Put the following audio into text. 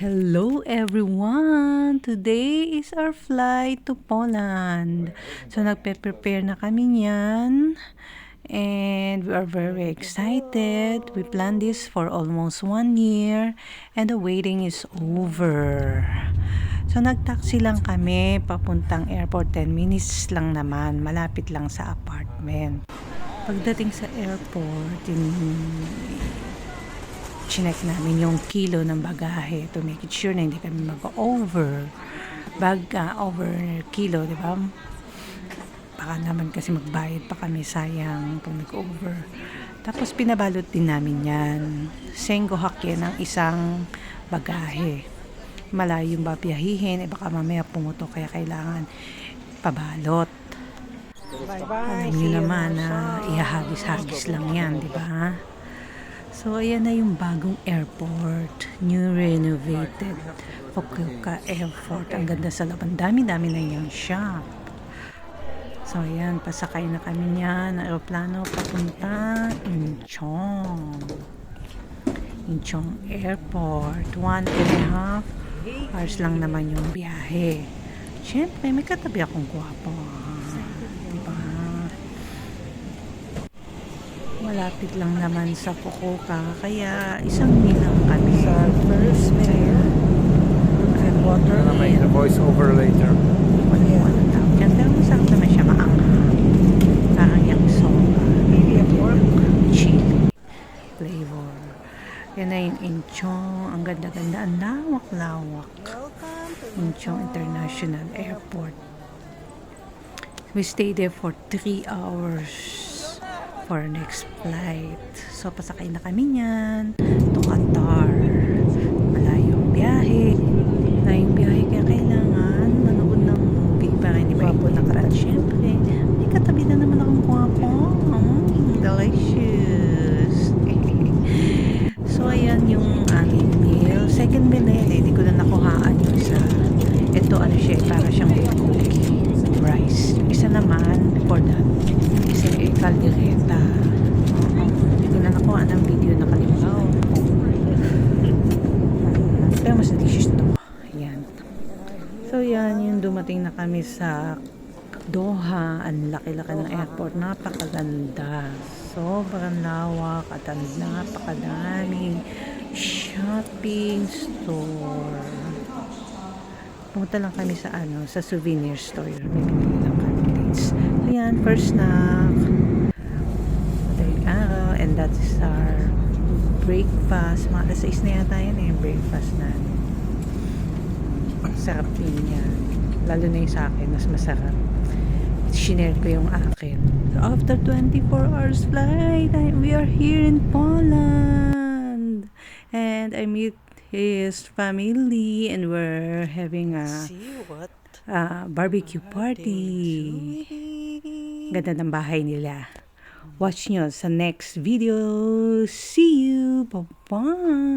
Hello everyone! Today is our flight to Poland. So nagpe-prepare na kami niyan. And we are very excited. We planned this for almost 1 year. And the waiting is over. So nag-taxi lang kami papuntang airport. 10 minutes lang naman. Malapit lang sa apartment. Pagdating sa airport, chinek namin yung kilo ng bagahe to make it sure na hindi kami mag-over kilo, di ba? Baka naman kasi magbayad pa kami, sayang pag nag-over. Tapos pinabalot din namin yan. Senggo hakyan ang isang bagahe. Malayong babiyahihin, baka mamaya pumuto, kaya kailangan pabalot. Bye-bye. Alam niyo naman na ihahagis-hagis lang yan, di ba? So, ayan na yung bagong airport. New renovated. Fukuoka Airport. Ang ganda sa loob. Ang dami-dami na yung shop. So, ayan. Pasakay na kami niyan ng aeroplano papunta Incheon. Incheon Airport. 1.5 hours lang naman yung biyahe. Siyempre, may katabi akong gwapo. Diba? Malapit lang naman sa Fukuoka, kaya isang lang kami. Sa first mayor and water. I'm gonna make the voice over later. Wala tawag dyan. Pero masarap naman siya, maanghang. Parang yung soba. Maybe a pork. Chili flavor. Yan na yung Incheon. Ang ganda-ganda. Ang lawak-lawak. Welcome to Incheon International Airport. We stayed there for 3 hours for our next flight. So, pasakay na kami niyan to Qatar. Malayong biyahe. Malayong biyahe, kaya kailangan manood ng movie para hindi ba ipon na karat. Siyempre, may katabi na naman akong gwapo. Delicious. So, ayan yung aming meal. Second meal na yan, hindi ko na nakuhaan yung sa ito, ano siya, para siyang cookie rice. Yung isa naman, before that, isa yung caldereta. Hindi ko na nakuhaan ng video, nakalimutan. Pero mas delicious to. Ayan. So, yan, yung dumating na kami sa Doha. Ang laki-laki ng airport. Napakaganda. Sobrang lawak at ang napakadaming shopping store. Pumunta lang kami sa sa souvenir store. May binili lang kami plates. Ayan, first snack. Madaling araw. And that is our breakfast. Mga alas 6 na yata yan yung breakfast namin. Sarap din yan. Lalo na yung sa akin, mas masarap. Shinare ko yung akin. So, after 24 hours flight, we are here in Poland. And I meet his family and we're having a barbecue party. Ganda ng bahay nila. Watch nyo sa next video. See you. Bye-bye.